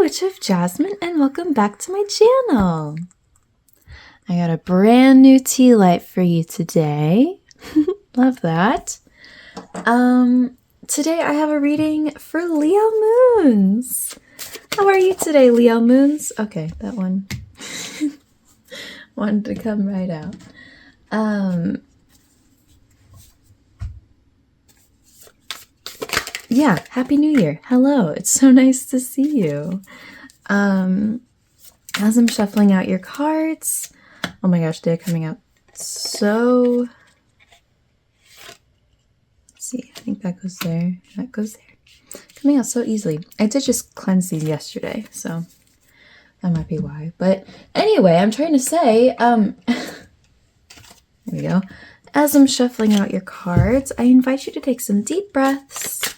Witch of Jasmine, and welcome back to my channel. I got a brand new tea light for you today. Love that. Today I have a reading for Leo Moons. How are you today, Leo Moons? Okay, that one wanted to come right out. Yeah, Happy New Year. Hello, it's so nice to see you. As I'm shuffling out your cards, oh my gosh, they're coming out so... Let's see, I think that goes there, that goes there. Coming out so easily. I did just cleanse these yesterday, so that might be why. But anyway, I'm trying to say, there we go. As I'm shuffling out your cards, I invite you to take some deep breaths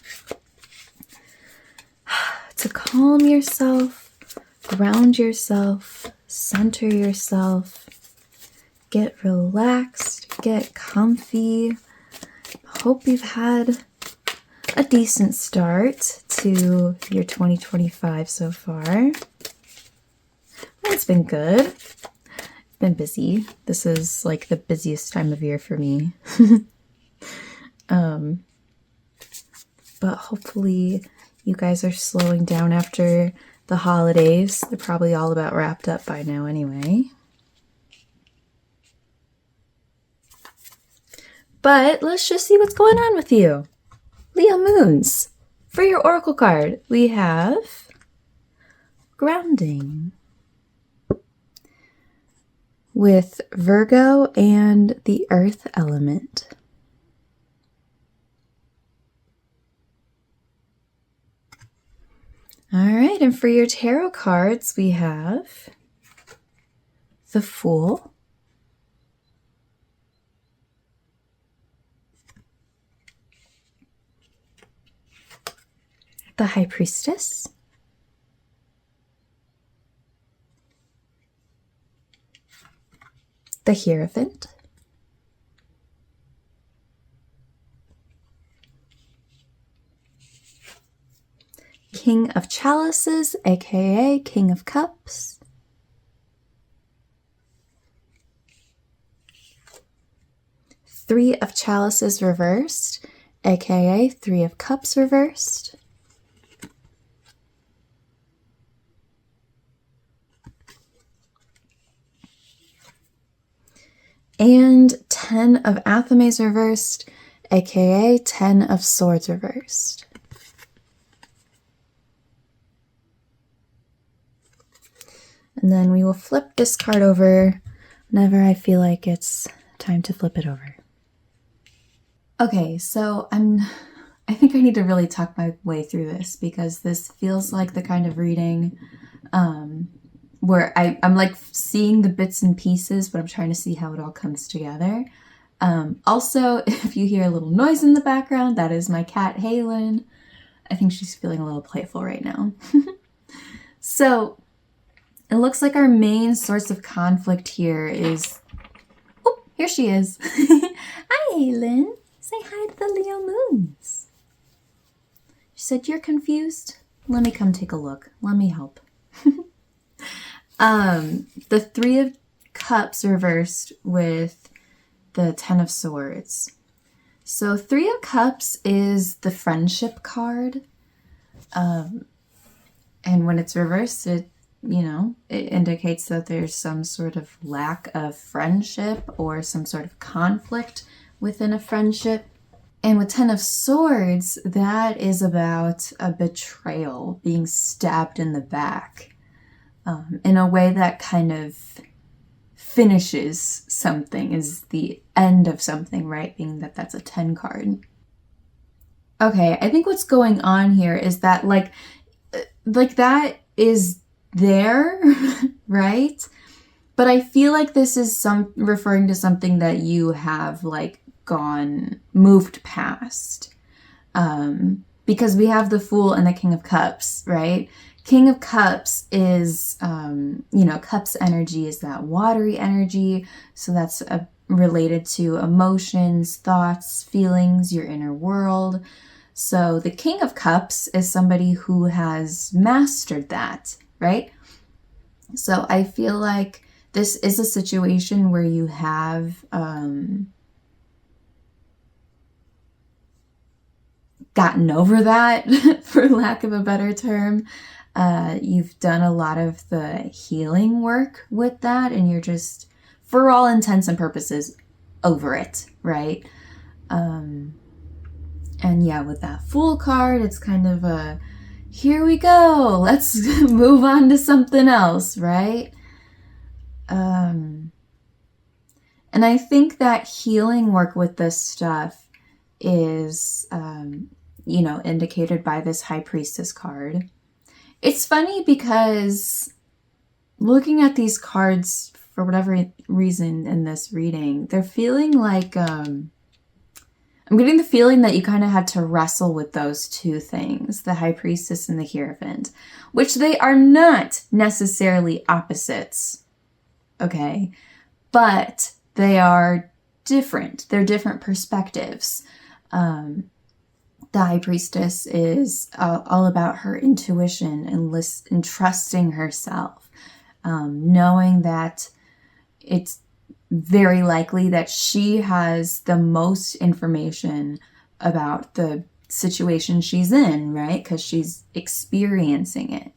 to calm yourself, ground yourself, center yourself, get relaxed, get comfy. Hope you've had a decent start to your 2025 so far. It's been good. Been busy. This is like the busiest time of year for me. But hopefully you guys are slowing down after the holidays. They're probably all about wrapped up by now anyway. But let's just see what's going on with you. Leo Moons. For your oracle card, we have grounding with Virgo and the earth element. All right, and for your tarot cards, we have the Fool, the High Priestess, the Hierophant, King of Chalices, aka King of Cups, Three of Chalices reversed, aka Three of Cups reversed, and 10 of Athames reversed, aka 10 of Swords reversed. And then we will flip this card over whenever I feel like it's time to flip it over. Okay, so I think I need to really talk my way through this because this feels like the kind of reading where I'm like seeing the bits and pieces, but I'm trying to see how it all comes together. Also, if you hear a little noise in the background, that is my cat, Cheralyn. I think she's feeling a little playful right now. So, it looks like our main source of conflict here is... Oh, here she is. Hi, Cheralyn. Say hi to the Leo Moons. She said, you're confused? Let me come take a look. Let me help. The Three of Cups reversed with the 10 of Swords. So Three of Cups is the friendship card. And when it's reversed, it indicates that there's some sort of lack of friendship or some sort of conflict within a friendship. And with 10 of Swords, that is about a betrayal, being stabbed in the back. In a way that kind of finishes something, is the end of something, right? Being that that's a 10 card. Okay, I think what's going on here is that like that is there, right? But I feel like this is referring to something that you have like moved past. Because we have the Fool and the King of Cups, right? King of Cups is, Cups energy is that watery energy. So that's related to emotions, thoughts, feelings, your inner world. So the King of Cups is somebody who has mastered that, right? So I feel like this is a situation where you have gotten over that, for lack of a better term. You've done a lot of the healing work with that, and you're just, for all intents and purposes, over it, right? And yeah, with that Fool card, it's kind of a, here we go, let's move on to something else, right? And I think that healing work with this stuff is, indicated by this High Priestess card. It's funny because looking at these cards, for whatever reason in this reading, they're feeling like, I'm getting the feeling that you kind of had to wrestle with those two things, the High Priestess and the Hierophant, which they are not necessarily opposites, okay? But they are different. They're different perspectives. The High Priestess is all about her intuition and trusting herself, knowing that it's very likely that she has the most information about the situation she's in, right? Because she's experiencing it.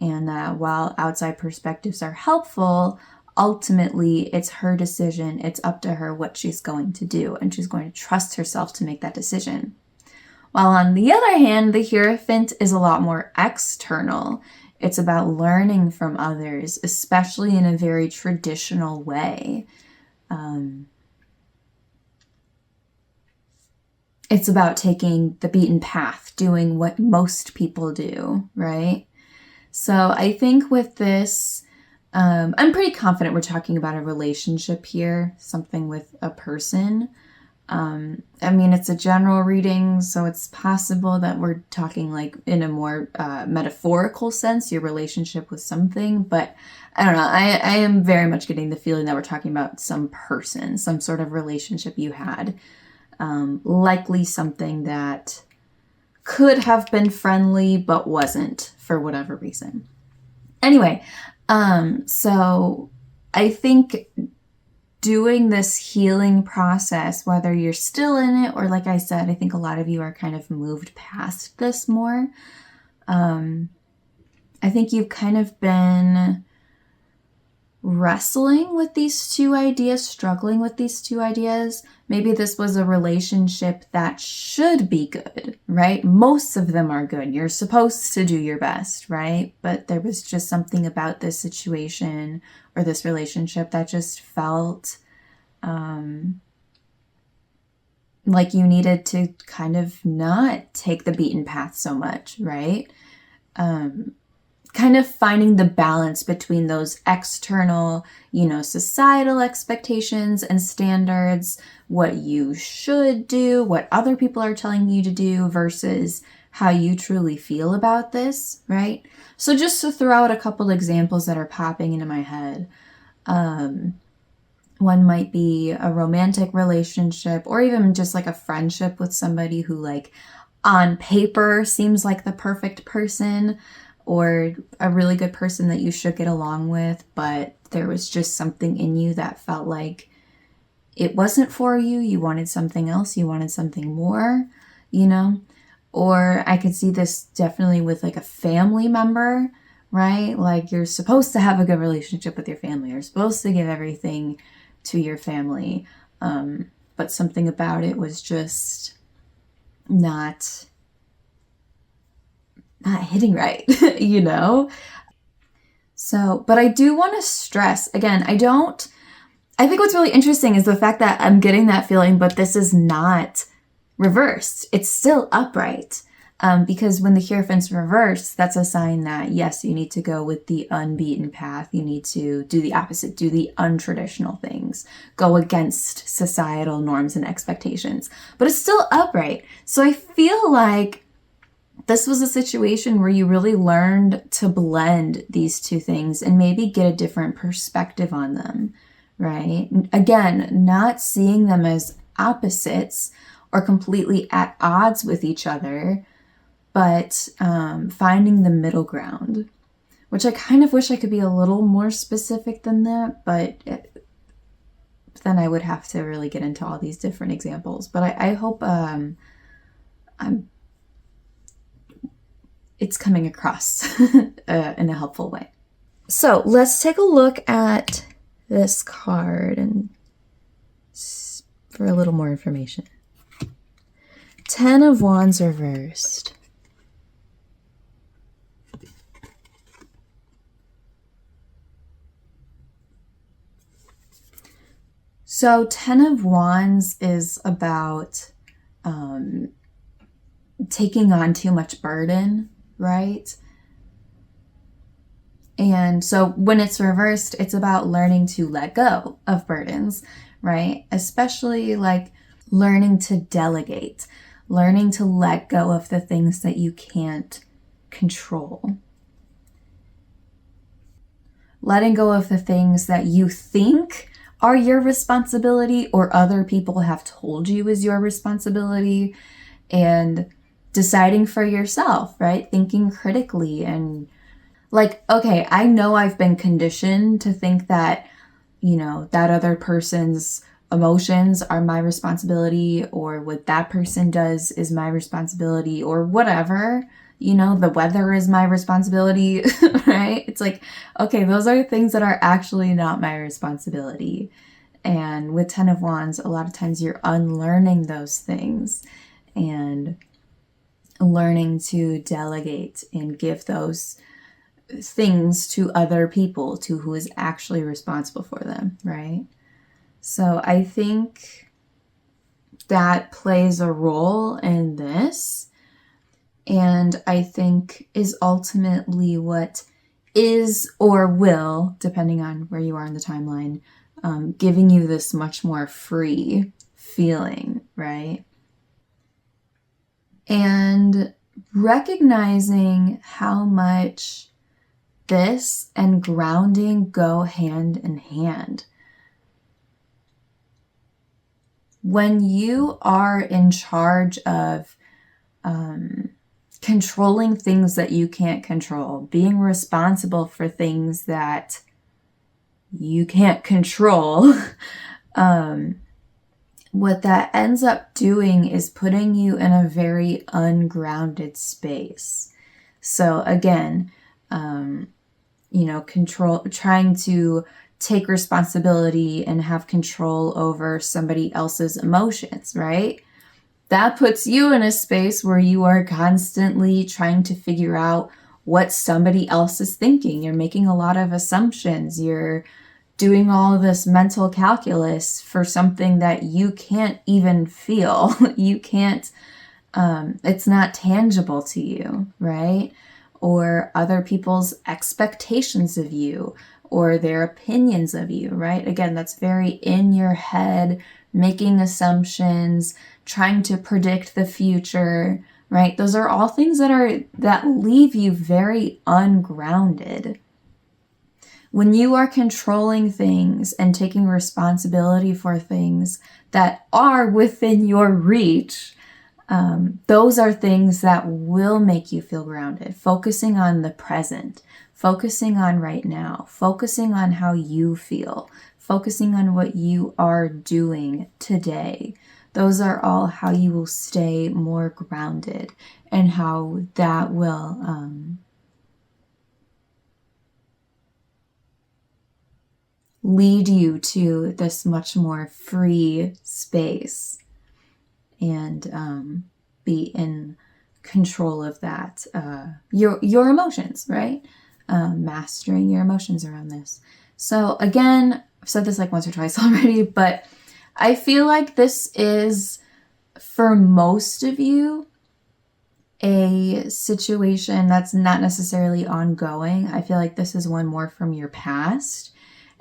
And while outside perspectives are helpful, ultimately it's her decision. It's up to her what she's going to do, and she's going to trust herself to make that decision. While on the other hand, the Hierophant is a lot more external. It's about learning from others, especially in a very traditional way. It's about taking the beaten path, doing what most people do, right? So I think with this, I'm pretty confident we're talking about a relationship here, something with a person. I mean, it's a general reading, so it's possible that we're talking like in a more metaphorical sense, your relationship with something, but I don't know. I am very much getting the feeling that we're talking about some person, some sort of relationship you had, likely something that could have been friendly but wasn't for whatever reason. Anyway, so I think doing this healing process, whether you're still in it or, like I said, I think a lot of you are kind of moved past this more. I think you've kind of been wrestling with these two ideas, struggling with these two ideas. Maybe this was a relationship that should be good, right? Most of them are good. You're supposed to do your best, right? But there was just something about this situation or this relationship that just felt like you needed to kind of not take the beaten path so much, right? Kind of finding the balance between those external, societal expectations and standards, what you should do, what other people are telling you to do versus how you truly feel about this, right? So just to throw out a couple examples that are popping into my head, one might be a romantic relationship or even just like a friendship with somebody who like on paper seems like the perfect person, or a really good person that you should get along with, but there was just something in you that felt like it wasn't for you. You wanted something else. You wanted something more, Or I could see this definitely with like a family member, right? Like you're supposed to have a good relationship with your family. You're supposed to give everything to your family. But something about it was just not hitting right, So, but I do want to stress, again, I think what's really interesting is the fact that I'm getting that feeling, but this is not reversed. It's still upright. Because when the Hierophant's reversed, that's a sign that, yes, you need to go with the unbeaten path. You need to do the opposite, do the untraditional things, go against societal norms and expectations. But it's still upright. So I feel like this was a situation where you really learned to blend these two things and maybe get a different perspective on them, right? Again, not seeing them as opposites or completely at odds with each other, but finding the middle ground, which I kind of wish I could be a little more specific than that, but then I would have to really get into all these different examples. But I hope it's coming across in a helpful way. So let's take a look at this card and for a little more information. 10 of Wands reversed. So 10 of Wands is about taking on too much burden, right? And so when it's reversed, it's about learning to let go of burdens, right? Especially like learning to delegate, learning to let go of the things that you can't control. Letting go of the things that you think are your responsibility or other people have told you is your responsibility, and deciding for yourself, right? Thinking critically and like, okay, I know I've been conditioned to think that, you know, that other person's emotions are my responsibility, or what that person does is my responsibility, or whatever, you know, the weather is my responsibility, right? It's like, okay, those are things that are actually not my responsibility. And with 10 of Wands, a lot of times you're unlearning those things and learning to delegate and give those things to other people, to who is actually responsible for them, right? So I think that plays a role in this, and I think is ultimately what is or will, depending on where you are in the timeline, giving you this much more free feeling, right? And recognizing how much this and grounding go hand in hand. When you are in charge of controlling things that you can't control, being responsible for things that you can't control, what that ends up doing is putting you in a very ungrounded space. So again, you know, trying to take responsibility and have control over somebody else's emotions, right? That puts you in a space where you are constantly trying to figure out what somebody else is thinking. You're making a lot of assumptions. You're doing all of this mental calculus for something that you can't even feel. You can't, it's not tangible to you, right? Or other people's expectations of you, or their opinions of you, right? Again, that's very in your head, making assumptions, trying to predict the future, right? Those are all things that leave you very ungrounded. When you are controlling things and taking responsibility for things that are within your reach, those are things that will make you feel grounded. Focusing on the present, focusing on right now, focusing on how you feel, focusing on what you are doing today. Those are all how you will stay more grounded, and how that will lead you to this much more free space and be in control of that, your emotions, right? Mastering your emotions around this. So again, I've said this like once or twice already, but I feel like this is, for most of you, a situation that's not necessarily ongoing. I feel like this is one more from your past.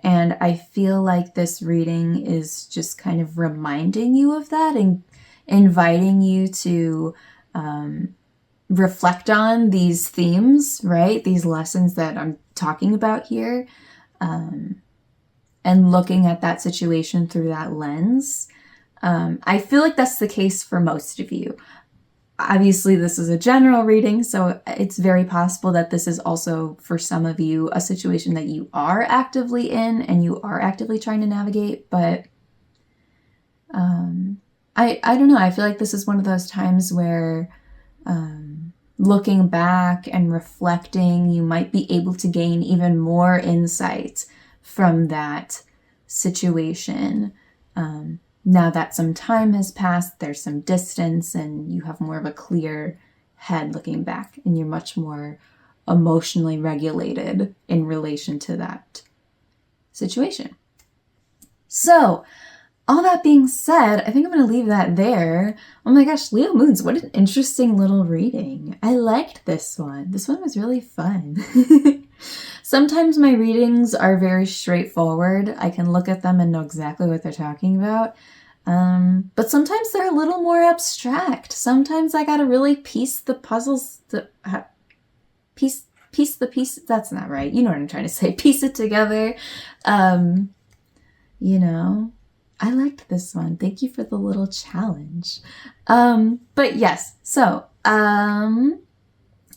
And I feel like this reading is just kind of reminding you of that and inviting you to reflect on these themes, right? These lessons that I'm talking about here, and looking at that situation through that lens. I feel like that's the case for most of you. Obviously, this is a general reading, so it's very possible that this is also, for some of you, a situation that you are actively in and you are actively trying to navigate, but I don't know. I feel like this is one of those times where looking back and reflecting, you might be able to gain even more insight from that situation. Now that some time has passed, there's some distance, and you have more of a clear head looking back, and you're much more emotionally regulated in relation to that situation. So, all that being said, I think I'm going to leave that there. Oh my gosh, Leo Moons, what an interesting little reading. I liked this one. This one was really fun. Sometimes my readings are very straightforward. I can look at them and know exactly what they're talking about. But sometimes they're a little more abstract. Sometimes I gotta really piece the puzzles, piece the piece. That's not right. You know what I'm trying to say. Piece it together. You know, I liked this one. Thank you for the little challenge. But yes, so,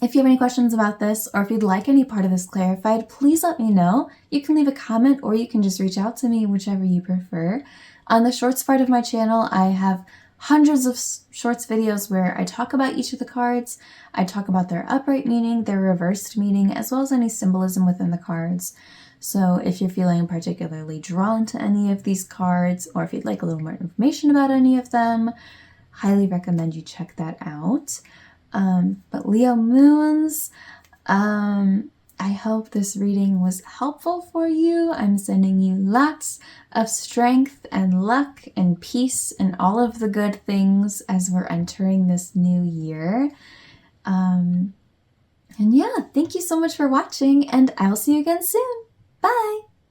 if you have any questions about this, or if you'd like any part of this clarified, please let me know. You can leave a comment, or you can just reach out to me, whichever you prefer. On the shorts part of my channel, I have hundreds of shorts videos where I talk about each of the cards. I talk about their upright meaning, their reversed meaning, as well as any symbolism within the cards. So if you're feeling particularly drawn to any of these cards, or if you'd like a little more information about any of them, highly recommend you check that out. But Leo Moons, I hope this reading was helpful for you. I'm sending you lots of strength and luck and peace and all of the good things as we're entering this new year. And yeah, thank you so much for watching, and I'll see you again soon. Bye!